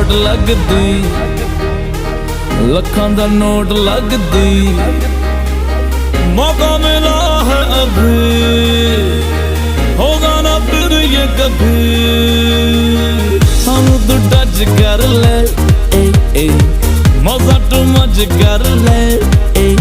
चोट लगदी, लखां दा नोट लगदी। मौका मिला है अभी, होगा ना फिर ये कभी। सानू तू टच कर ले, मौजा टू मच कर ले।